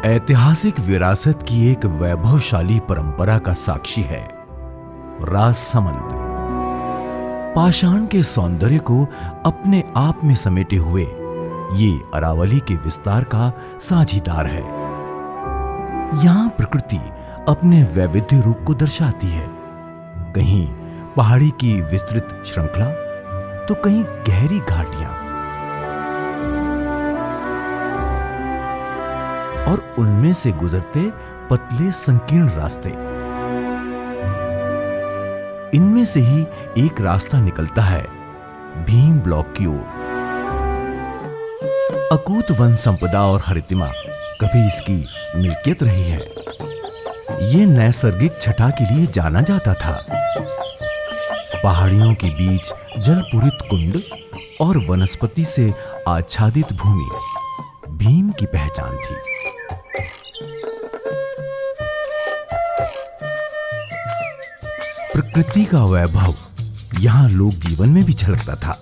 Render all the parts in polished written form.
ऐतिहासिक विरासत की एक वैभवशाली परंपरा का साक्षी है राजसमंद। पाषाण के सौंदर्य को अपने आप में समेटे हुए ये अरावली के विस्तार का साझीदार है। यहां प्रकृति अपने वैविध्य रूप को दर्शाती है, कहीं पहाड़ी की विस्तृत श्रृंखला तो कहीं गहरी घाटियां, और उनमें से गुजरते पतले संकीर्ण रास्ते। इनमें से ही एक रास्ता निकलता है भीम ब्लॉक की ओर। अकूत वन संपदा और हरितिमा कभी इसकी मिल्कियत रही है। यह नैसर्गिक छटा के लिए जाना जाता था। पहाड़ियों के बीच जलपूरित कुंड और वनस्पति से आच्छादित भूमि भीम की पहचान थी। प्रकृति का वैभव यहां लोक जीवन में भी झलकता था।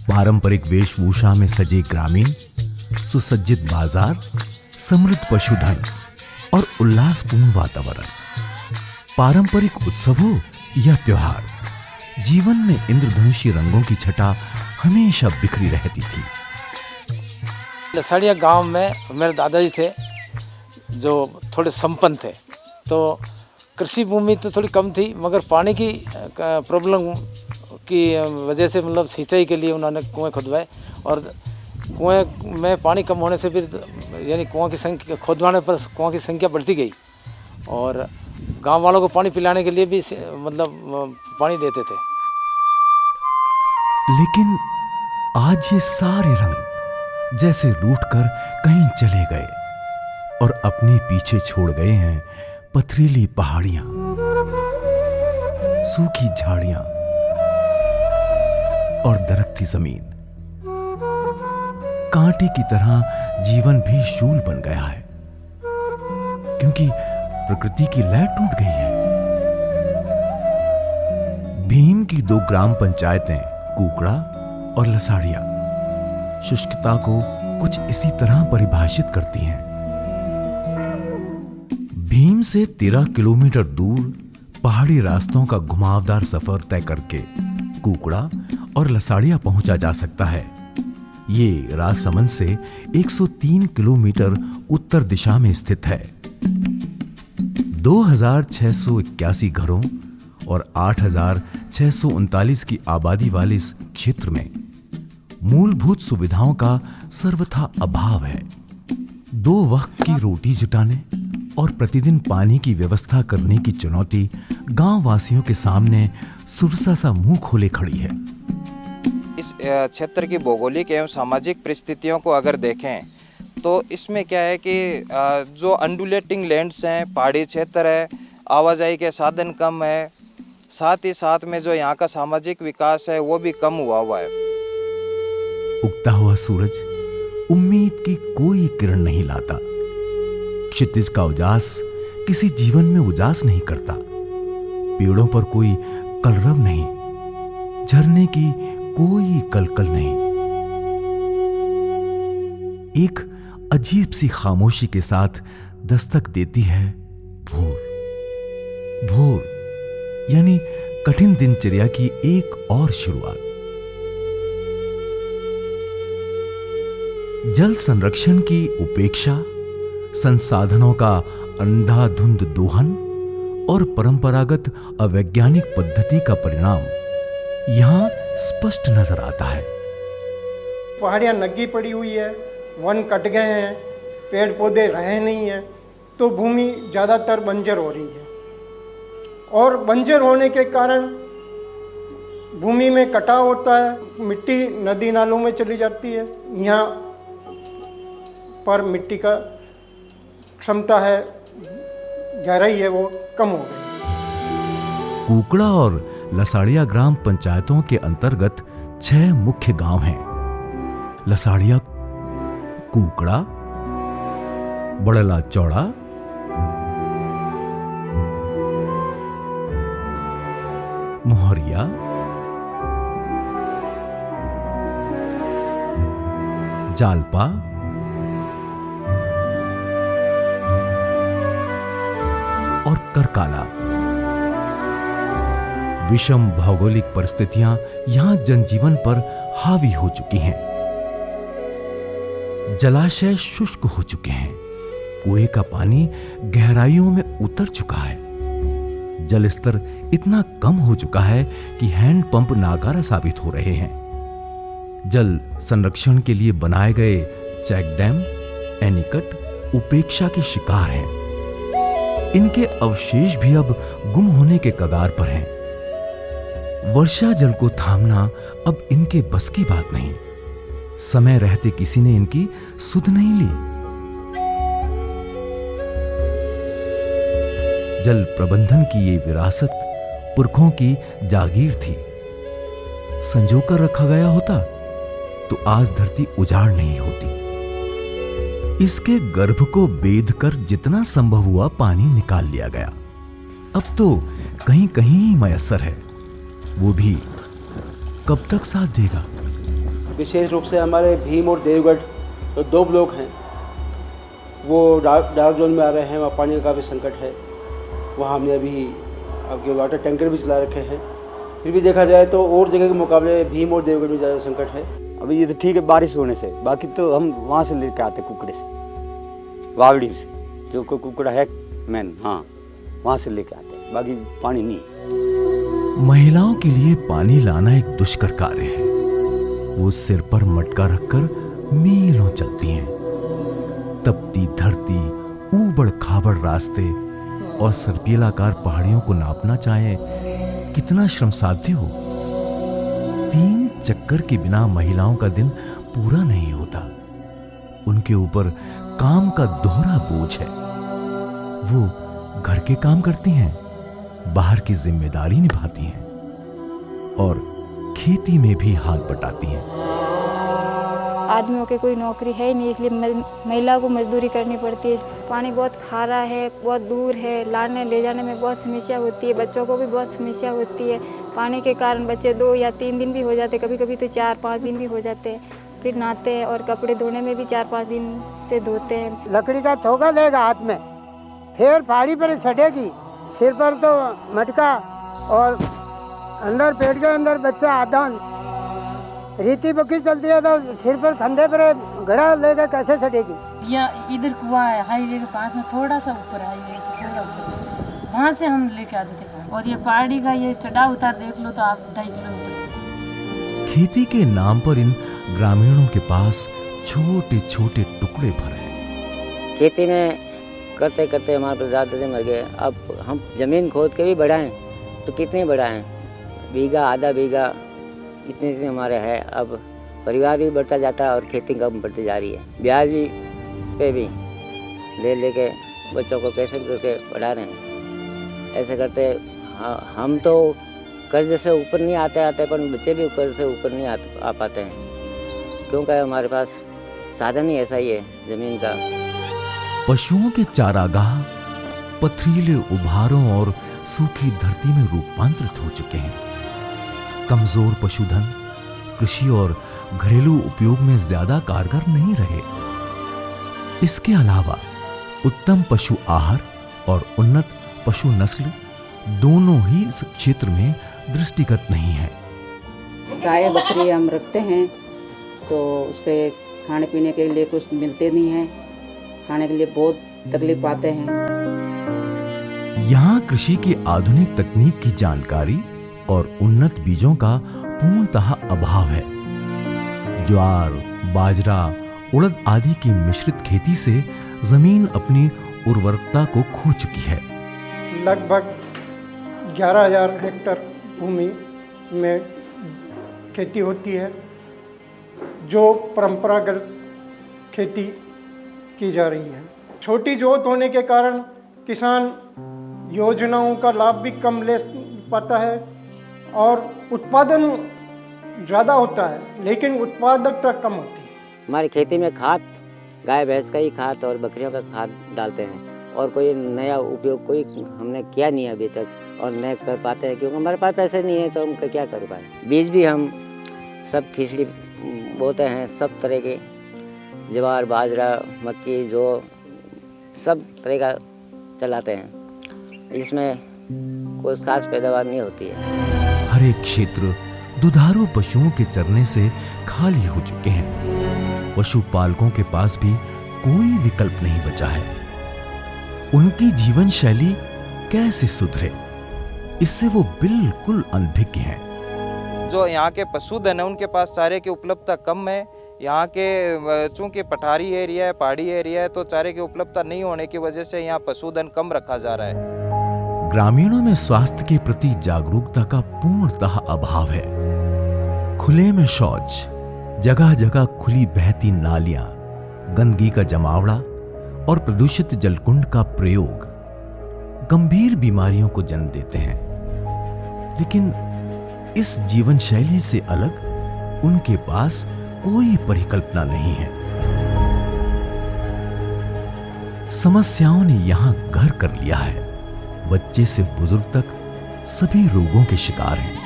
पारंपरिक वेशभूषा में सजे ग्रामीण, सुसज्जित बाजार, समृद्ध पशुधन और उल्लासपूर्ण वातावरण। पारंपरिक उत्सवों या त्योहार, जीवन में इंद्रधनुषी रंगों की छटा हमेशा बिखरी रहती थी। लसाड़िया गांव में मेरे दादाजी थे जो थोड़े संपन्न थे, तो कृषि भूमि तो थोड़ी कम थी, मगर पानी की प्रॉब्लम की वजह से मतलब सिंचाई के लिए उन्होंने कुएं खुदवाए, और कुएं में पानी कम होने से फिर यानी कुआं की संख्या खुदवाने पर कुआं की संख्या बढ़ती गई, और गांव वालों को पानी पिलाने के लिए भी मतलब पानी देते थे। लेकिन आज ये सारे रंग जैसे रूठकर कहीं चले गए और अपने पीछे छोड़ गए हैं पथरीली पहाड़ियां, सूखी झाड़ियां और दरकती जमीन। कांटे की तरह जीवन भी शूल बन गया है, क्योंकि प्रकृति की लय टूट गई है। भीम की 2 ग्राम पंचायतें कुकड़ा और लसाड़िया शुष्कता को कुछ इसी तरह परिभाषित करती हैं। भीम से 13 किलोमीटर दूर पहाड़ी रास्तों का घुमावदार सफर तय करके कुकड़ा और लसाड़िया पहुंचा जा सकता है। ये राजसमंद से 103 किलोमीटर उत्तर दिशा में स्थित है। 2681 घरों और 8639 की आबादी वाले इस क्षेत्र में मूलभूत सुविधाओं का सर्वथा अभाव है। 2 वक्त की रोटी जुटाने और प्रतिदिन पानी की व्यवस्था करने की चुनौती गांव वासियों के सामने सुरसा सा मुंह खोले खड़ी है। इस क्षेत्र की भौगोलिक एवं सामाजिक परिस्थितियों को अगर देखें तो इसमें क्या है कि जो अंडुलेटिंग लैंड्स हैं, पहाड़ी क्षेत्र है, आवाजाही के साधन कम है, साथ ही साथ में जो यहाँ का सामाजिक विकास है वो भी कम हुआ है। उगता हुआ सूरज उम्मीद की कोई किरण नहीं लाता। क्षितिज का उजास किसी जीवन में उजास नहीं करता। पेड़ों पर कोई कलरव नहीं, झरने की कोई कलकल नहीं। एक अजीब सी खामोशी के साथ दस्तक देती है भोर। भोर यानी कठिन दिनचर्या की एक और शुरुआत। जल संरक्षण की उपेक्षा, संसाधनों का अंधाधुंध दोहन और परंपरागत अवैज्ञानिक पद्धति का परिणाम यहां स्पष्ट नजर आता है। पहाड़ियां नंगी पड़ी हुई है, वन कट गए हैं, पेड़ पौधे रहे नहीं हैं, तो भूमि ज़्यादातर बंजर हो रही है, और बंजर होने के कारण भूमि में कटाव होता है, मिट्टी नदी नालों में चली जाती है। यहाँ पर मिट्टी का क्षमता है, गहराई है, वो कम हो गई। कुकड़ा और लसाड़िया ग्राम पंचायतों के अंतर्गत 6 मुख्य गांव हैं। लसाड़िया, कुकड़ा, बड़ला चौड़ा, मोहरिया, जालपा कर काला। विषम भौगोलिक परिस्थितियां यहां जनजीवन पर हावी हो चुकी हैं। जलाशय शुष्क हो चुके हैं। कुएं का पानी गहराइयों में उतर चुका है। जल स्तर इतना कम हो चुका है कि हैंडपंप नाकारा साबित हो रहे हैं। जल संरक्षण के लिए बनाए गए चेक डैम, एनीकट उपेक्षा के शिकार हैं। इनके अवशेष भी अब गुम होने के कगार पर हैं। वर्षा जल को थामना अब इनके बस की बात नहीं। समय रहते किसी ने इनकी सुध नहीं ली। जल प्रबंधन की ये विरासत पुरखों की जागीर थी। संजोकर रखा गया होता तो आज धरती उजाड़ नहीं होती। इसके गर्भ को बेध कर जितना संभव हुआ पानी निकाल लिया गया। अब तो कहीं कहीं ही मयस्सर है, वो भी कब तक साथ देगा। विशेष रूप से हमारे भीम और देवगढ़ तो 2 ब्लॉक हैं, वो डार्क जोन में आ रहे हैं। वहाँ पानी का भी संकट है। वहाँ हमने अभी आपके वाटर टैंकर भी चला रखे हैं। फिर भी देखा जाए तो और जगह के मुकाबले भीम और देवगढ़ में ज़्यादा संकट है। अभी ये तो ठीक है बारिश होने से, बाकी तो हम वहाँ से लेके आते कुकड़े से, वावड़ी से, जो कोई कुकड़ा है मैन, हाँ वहाँ से लेके आते हैं, बाकी पानी नहीं। महिलाओं के लिए पानी लाना एक दुष्कर कार्य है। वो सिर पर मटका रखकर मीलों चलती हैं। तपती धरती, ऊबड़ खाबड़ रास्ते और सर्पीलाकार पहाड़ियों को नापना चाहे कितना श्रम साध्य हो। 3 चक्कर के बिना महिलाओं का दिन पूरा नहीं होता। उनके ऊपर काम का दोहरा बोझ है। वो घर के काम करती हैं, बाहर की जिम्मेदारी निभाती हैं और खेती में भी हाथ बटाती हैं। आदमियों की कोई नौकरी है ही नहीं, इसलिए महिला को मजदूरी करनी पड़ती है। पानी बहुत खारा है, बहुत दूर है, लाने ले जाने में बहुत समस्या होती है। बच्चों को भी बहुत समस्या होती है। पानी के कारण बच्चे 2 या 3 दिन भी हो जाते, कभी कभी तो 4-5 दिन भी हो जाते हैं। फिर नहाते हैं और कपड़े धोने में भी 4-5 दिन से धोते हैं। लकड़ी का थोका लेगा हाथ में, फिर पहाड़ी पर सटेगी, सिर पर तो मटका और अंदर पेट के अंदर बच्चा आधा रीति बकी चलती है तो सिर पर कंधे पर घड़ा लेकर कैसे सटेगी। या इधर कुआं है हाईवे के पास में, थोड़ा सा ऊपर हाईवे से थोड़ा ऊपर, वहाँ से हम लेके आते थे। और ये पहाड़ी का ये चढ़ाव उतार देख लो तो आप 2.5 किलोमीटर। खेती के नाम पर इन ग्रामीणों के पास छोटे छोटे टुकड़े भर हैं। खेती में करते करते हमारे परदादा मर गए। अब हम जमीन खोद के भी बढ़ाएं तो कितने बढ़ाएं, बीघा आधा बीघा इतने हमारे है। अब परिवार भी बढ़ता जाता है और खेती कम बढ़ती जा रही है। ब्याज भी पे भी ले लेके बच्चों को कैसे करके पढ़ा रहे हैं। ऐसे करते हम तो कर्ज से ऊपर नहीं आते पर बच्चे भी कर्ज से ऊपर नहीं आ पाते हैं, क्योंकि हमारे पास साधन ही ऐसा ही है ज़मीन का। पशुओं के चारागाह पथरीले उभारों और सूखी धरती में रूपांतरित हो चुके हैं। कमजोर पशुधन कृषि और घरेलू उपयोग में ज्यादा कारगर नहीं रहे। इसके अलावा उत्तम पशु आहार और उन्नत पशु नस्ल दोनों ही इस क्षेत्र में दृष्टिगत नहीं है। गाय बकरी हम रखते हैं तो उसके खाने पीने के लिए कुछ मिलते नहीं है, खाने के लिए बहुत तकलीफ पाते हैं। यहाँ कृषि की आधुनिक तकनीक की जानकारी और उन्नत बीजों का पूर्णतः अभाव है। ज्वार, बाजरा, उड़द आदि की मिश्रित खेती से जमीन अपनी उर्वरकता को खो चुकी है। लगभग 11,000 हेक्टेयर भूमि में खेती होती है, जो परंपरागत खेती की जा रही है। छोटी जोत होने के कारण किसान योजनाओं का लाभ भी कम ले पाता है और उत्पादन ज़्यादा होता है, लेकिन उत्पादकता कम होती है। हमारी खेती में खाद गाय भैंस का ही खाद और बकरियों का खाद डालते हैं और कोई नया उपयोग कोई हमने किया नहीं है अभी तक और नहीं कर पाते हैं, क्योंकि हमारे पास पैसे नहीं है तो हम क्या कर पाए। बीज भी हम सब खिचड़ी बोते हैं, सब तरह के ज्वार, बाजरा, मक्की, जो सब तरह का चलाते हैं। इसमें कोई खास पैदावार नहीं होती है। हर एक क्षेत्र दुधारू पशुओं के चरने से खाली हो चुके हैं। पशुपालकों के पास भी कोई विकल्प नहीं बचा है। उनकी जीवन शैली कैसे सुधरे, इससे वो बिल्कुल अनभिज्ञ हैं। जो यहाँ के पशुधन है उनके पास चारे की उपलब्धता कम है। यहाँ के चूंकि पठारी एरिया है, पहाड़ी एरिया है, तो चारे की उपलब्धता नहीं होने की वजह से यहाँ पशुधन कम रखा जा रहा है। ग्रामीणों में स्वास्थ्य के प्रति जागरूकता का पूर्णतः अभाव है। खुले में शौच, जगह जगह खुली बहती नालियां, गंदगी का जमावड़ा और प्रदूषित जलकुंड का प्रयोग गंभीर बीमारियों को जन्म देते हैं। लेकिन इस जीवन शैली से अलग उनके पास कोई परिकल्पना नहीं है। समस्याओं ने यहां घर कर लिया है। बच्चे से बुजुर्ग तक सभी रोगों के शिकार हैं।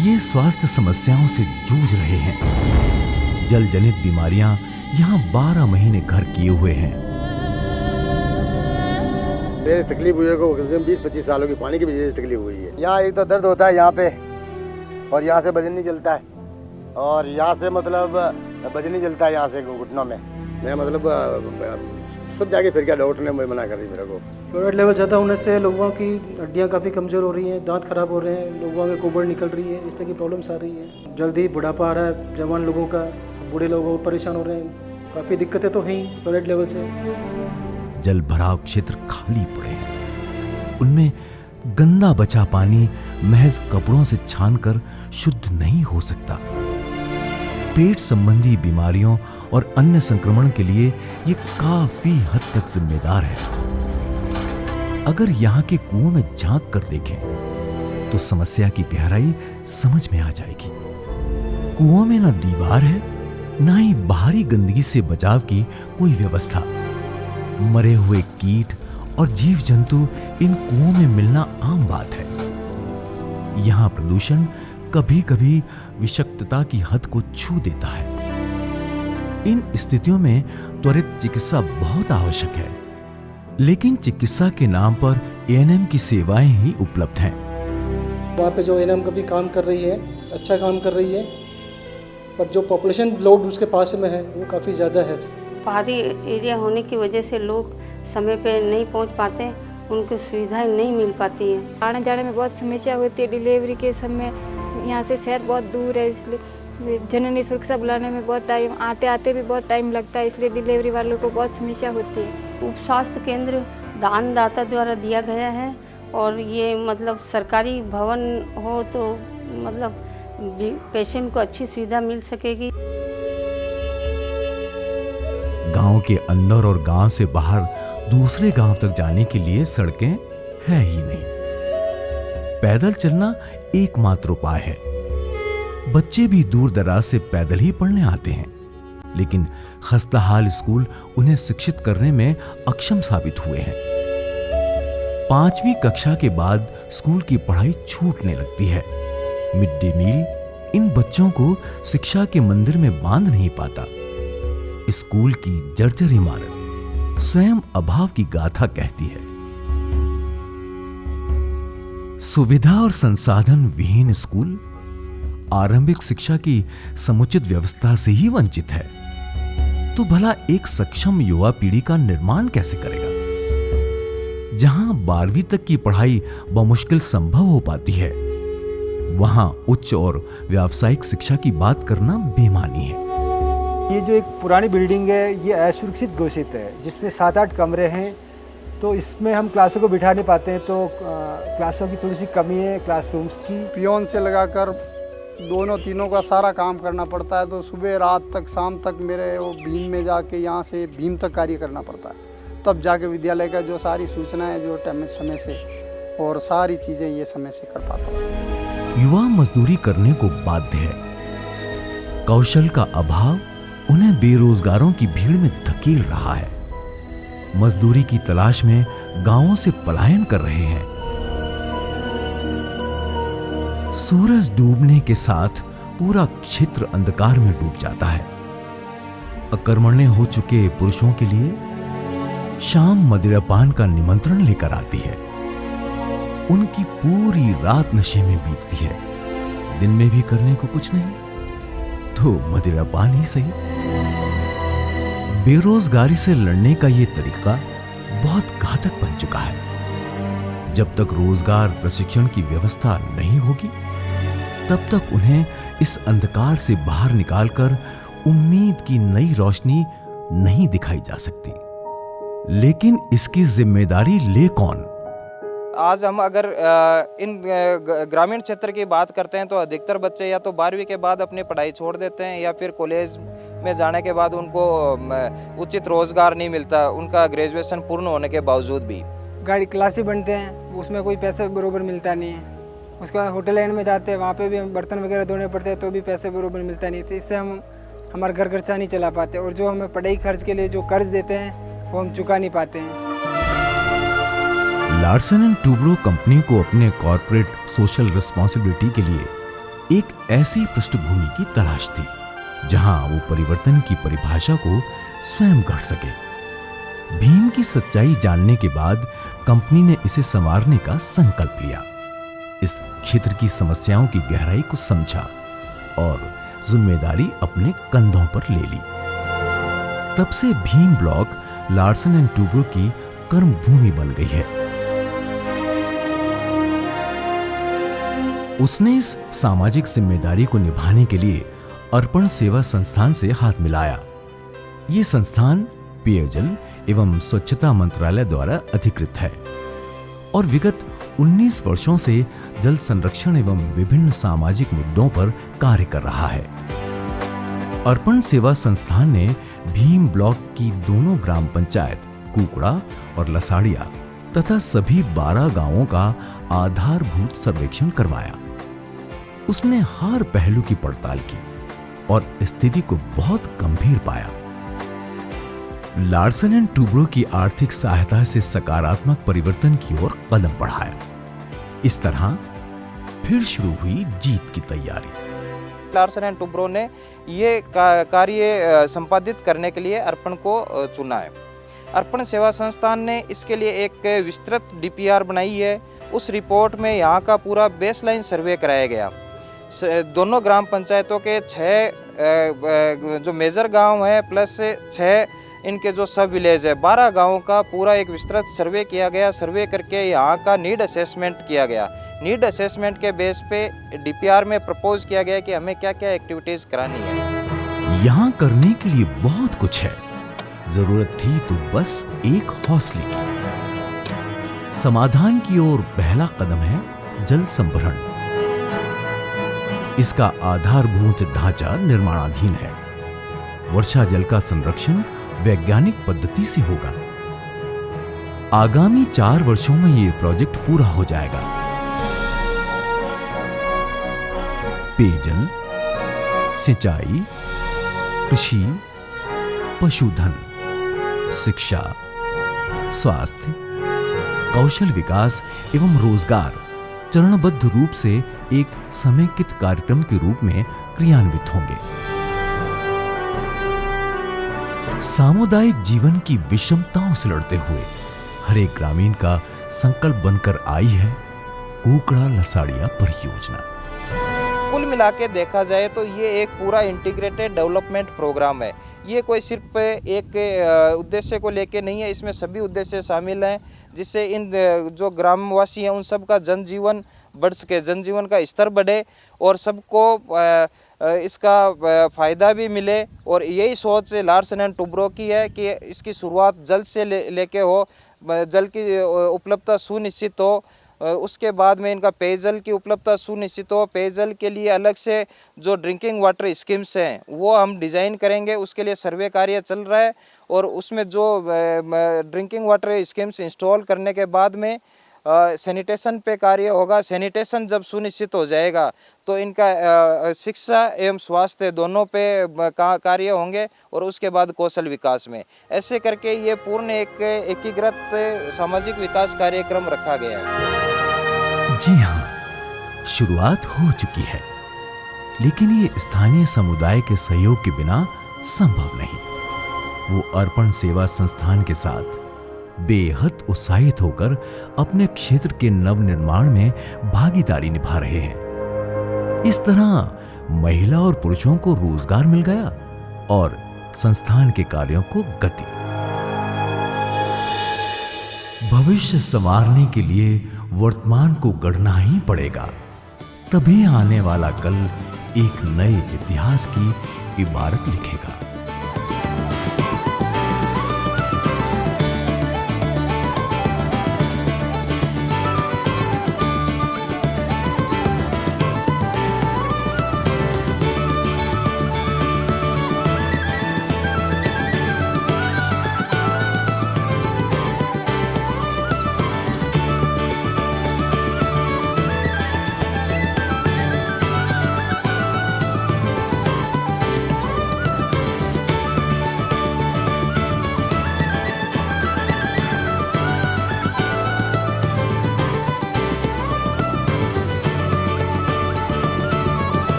ये स्वास्थ्य समस्याओं से जूझ रहे हैं। जल जनित बीमारियां यहां 12 महीने घर किए हुए हैं। मेरी तकलीफ हुई है को 20-25 सालों की पानी की वजह से तकलीफ हुई है। यहाँ एक तो दर्द होता है यहाँ पे, और यहाँ से वजन नहीं चलता है, और यहाँ से मतलब वजन नहीं चलता है यहाँ से घुटनों में। मैं मतलब सब जाके फिर क्या डॉक्टर ने मना कर दी मेरे को। फ्लोराइड लेवल ज़्यादा होने से लोगों की हड्डियाँ काफ़ी कमज़ोर हो रही हैं, दांत खराब हो रहे हैं, लोगों के कोबड़ निकल रही है, इस तरह की प्रॉब्लम्स आ रही है। जल्दी बुढ़ापा आ रहा है जवान लोगों का, बूढ़े लोग परेशान हो रहे हैं। काफ़ी दिक्कतें तो हैं ही फ्लोराइड लेवल से। जल भराव क्षेत्र खाली पड़े हैं। उनमें गंदा बचा पानी महज कपड़ों से छानकर शुद्ध नहीं हो सकता। पेट संबंधी बीमारियों और अन्य संक्रमण के लिए ये काफी हद तक जिम्मेदार है। अगर यहाँ के कुओं में झांक कर देखें तो समस्या की गहराई समझ में आ जाएगी। कुओं में न दीवार है, न ही बाहरी गंदगी से बचाव की कोई व्यवस्था। मरे हुए कीट और जीव जंतु इन कुओं में मिलना आम बात है। यहाँ प्रदूषण कभी कभी विषाक्तता की हद को छू देता है। इन स्थितियों में त्वरित चिकित्सा बहुत आवश्यक है, लेकिन चिकित्सा के नाम पर एएनएम की सेवाएं ही उपलब्ध हैं। वहाँ पे जो एएनएम का भी काम कर रही है, अच्छा काम कर रही है, पर जो पॉपुलेशन लोड उसके पास में है वो काफ़ी ज़्यादा है। पहाड़ी एरिया होने की वजह से लोग समय पे नहीं पहुंच पाते, उनको सुविधाएं नहीं मिल पाती हैं। आने जाने में बहुत समस्या होती है। डिलीवरी के समय यहाँ से शहर बहुत दूर है, इसलिए जननी सुरक्षा बुलाने में बहुत टाइम, आते आते भी बहुत टाइम लगता है, इसलिए डिलीवरी वालों को बहुत समस्या होती है। उप स्वास्थ्य केंद्र दानदाता द्वारा दिया गया है, और ये मतलब सरकारी भवन हो तो मतलब पेशेंट को अच्छी सुविधा मिल सकेगी। गांव के अंदर और गांव से बाहर दूसरे गांव तक जाने के लिए सड़कें हैं ही नहीं। पैदल चलना एकमात्र उपाय है। बच्चे भी दूर दराज से पैदल ही पढ़ने आते हैं, लेकिन खस्ताहाल स्कूल उन्हें शिक्षित करने में अक्षम साबित हुए हैं। 5वीं कक्षा के बाद स्कूल की पढ़ाई छूटने लगती है। मिड डे मील इन बच्चों को शिक्षा के मंदिर में बांध नहीं पाता। स्कूल की जर्जर इमारत स्वयं अभाव की गाथा कहती है। सुविधा और संसाधन विहीन स्कूल आरंभिक शिक्षा की समुचित व्यवस्था से ही वंचित है, तो भला एक सक्षम युवा पीढ़ी का निर्माण कैसे करेगा? जहां 12वीं तक की पढ़ाई बमुश्किल संभव हो पाती है, वहां उच्च और व्यावसायिक शिक्षा की बात करना बेमानी है। ये जो एक पुरानी बिल्डिंग है ये असुरक्षित घोषित है, जिसमें 7-8 कमरे हैं, तो इसमें हम क्लासों को बिठा नहीं पाते हैं, तो क्लासों की थोड़ी सी कमी है क्लासरूम्स की। पियोन से लगाकर दोनों तीनों का सारा काम करना पड़ता है, तो सुबह रात तक शाम तक मेरे वो भीम में जाके यहाँ से भीम तक कार्य करना पड़ता है, तब जाके विद्यालय का जो सारी सूचनाएं जो समय से और सारी चीज़ें ये समय से कर पाता हूँ। युवा मजदूरी करने को बाध्य है। कौशल का अभाव उन्हें बेरोजगारों की भीड़ में धकेल रहा है। मजदूरी की तलाश में गांवों से पलायन कर रहे हैं। सूरज डूबने के साथ पूरा क्षेत्र अंधकार में डूब जाता है। अकर्मण्य हो चुके पुरुषों के लिए शाम मदिरापान का निमंत्रण लेकर आती है। उनकी पूरी रात नशे में बीतती है। दिन में भी करने को कुछ नहीं तो मदिरा पान ही सही। बेरोजगारी से लड़ने का ये तरीका बहुत घातक बन चुका है। जब तक रोजगार प्रशिक्षण की व्यवस्था नहीं होगी तब तक उन्हें इस अंधकार से बाहर निकालकर उम्मीद की नई रोशनी नहीं दिखाई जा सकती। लेकिन इसकी जिम्मेदारी ले कौन? आज हम अगर इन ग्रामीण क्षेत्र की बात करते हैं तो अधिकतर बच्चे या तो 12वीं के बाद अपनी पढ़ाई छोड़ देते हैं या फिर कॉलेज में जाने के बाद उनको उचित रोजगार नहीं मिलता, उनका ग्रेजुएशन पूर्ण होने के बावजूद भी। गाड़ी क्लासें बनते हैं, उसमें कोई पैसा बरोबर मिलता नहीं है। उसके बाद होटल लाइन में जाते हैं, वहाँ पे भी हम बर्तन वगैरह धोने पड़ते हैं तो भी पैसे बरोबर मिलता नहीं। तो इससे हम हमारा घर खर्चा नहीं चला पाते और जो हमें पढ़ाई खर्च के लिए जो कर्ज देते हैं वो हम चुका नहीं पाते हैं। लार्सन एंड टूब्रो कंपनी को अपने कॉर्पोरेट सोशल रिस्पॉन्सिबिलिटी के लिए एक ऐसी पृष्ठभूमि की तलाश थी जहां वो परिवर्तन की परिभाषा को स्वयं गढ़ सके। भीम की सच्चाई जानने के बाद कंपनी ने इसे संवारने का संकल्प लिया, इस क्षेत्र की समस्याओं की गहराई को समझा और जिम्मेदारी अपने कंधों पर ले ली। तब से Bhim block Larsen and Toubro की कर्मभूमि बन गई है। उसने इस सामाजिक जिम्मेदारी को निभाने के लिए अर्पण सेवा संस्थान से हाथ मिलाया। ये संस्थान पेयजल एवं स्वच्छता मंत्रालय द्वारा अधिकृत है और विगत 19 वर्षों से जल संरक्षण एवं विभिन्न सामाजिक मुद्दों पर कार्य कर रहा है। अर्पण सेवा संस्थान ने भीम ब्लॉक की दोनों ग्राम पंचायत कुकड़ा और लसाड़िया तथा सभी 12 गांवों का आधारभूत सर्वेक्षण करवाया। उसने हर पहलू की पड़ताल की और स्थिति को बहुत गंभीर पाया। लार्सन एंड टूब्रो की आर्थिक सहायता से सकारात्मक परिवर्तन की ओर कदम बढ़ाया। इस तरह फिर शुरू हुई जीत की तैयारी। लार्सन एंड टूब्रो ने ये कार्य संपादित करने के लिए अर्पण को चुना है। अर्पण सेवा संस्थान ने इसके लिए एक विस्तृत डीपीआर बनाई है। उस रिपोर्ट में यहाँ का पूरा बेसलाइन सर्वे कराया गया। दोनों ग्राम पंचायतों के 6 जो मेजर गांव है प्लस 6 इनके जो सब विलेज है 12 गांवों का पूरा एक विस्तृत सर्वे किया गया। सर्वे करके यहाँ का नीड असेसमेंट किया गया। नीड असेसमेंट के बेस पे डीपीआर में प्रपोज किया गया कि हमें क्या क्या एक्टिविटीज करानी है। यहाँ करने के लिए बहुत कुछ है, जरूरत थी तो बस एक हौसले की। समाधान की ओर पहला कदम है जल संभरण। इसका आधारभूत ढांचा निर्माणाधीन है। वर्षा जल का संरक्षण वैज्ञानिक पद्धति से होगा। आगामी 4 वर्षों में यह प्रोजेक्ट पूरा हो जाएगा। पेयजल, सिंचाई, कृषि, पशुधन, शिक्षा, स्वास्थ्य, कौशल विकास एवं रोजगार चरणबद्ध रूप से एक समेकित कार्यक्रम के रूप में क्रियान्वित होंगे। सामुदायिक जीवन की विषमताओं से लड़ते हुए हर एक ग्रामीण का संकल्प बनकर आई है कुकड़ा लसाड़िया परियोजना। कुल मिला के देखा जाए तो ये एक पूरा इंटीग्रेटेड डेवलपमेंट प्रोग्राम है। ये कोई सिर्फ एक उद्देश्य को लेके नहीं है, इसमें सभी उद्देश्य शामिल हैं जिससे इन जो ग्रामवासी हैं उन सब का जनजीवन बढ़ सके, जनजीवन का स्तर बढ़े और सबको इसका फ़ायदा भी मिले। और यही सोच लार्सन एंड टूब्रो की है कि इसकी शुरुआत जल से लेके हो, जल की उपलब्धता सुनिश्चित हो, उसके बाद में इनका पेयजल की उपलब्धता सुनिश्चित हो। पेयजल के लिए अलग से जो ड्रिंकिंग वाटर स्कीम्स हैं वो हम डिज़ाइन करेंगे, उसके लिए सर्वे कार्य चल रहा है। और उसमें जो ड्रिंकिंग वाटर स्कीम्स इंस्टॉल करने के बाद में सैनिटेशन पे कार्य होगा। सैनिटेशन जब सुनिश्चित हो जाएगा तो इनका शिक्षा एवं स्वास्थ्य दोनों पे कार्य होंगे और उसके बाद कौशल विकास में। ऐसे करके ये पूर्ण एक एकीकृत सामाजिक विकास कार्यक्रम रखा गया है। जी हाँ, शुरुआत हो चुकी है, लेकिन ये स्थानीय समुदाय के सहयोग के बिना संभव नहीं। वो अर्पण सेवा संस्थान के साथ बेहद उत्साहित होकर अपने क्षेत्र के नवनिर्माण में भागीदारी निभा रहे हैं। इस तरह महिला और पुरुषों को रोजगार मिल गया और संस्थान के कार्यों को गति। भविष्य संवारने के लिए वर्तमान को गढ़ना ही पड़ेगा, तभी आने वाला कल एक नए इतिहास की इबारत लिखेगा।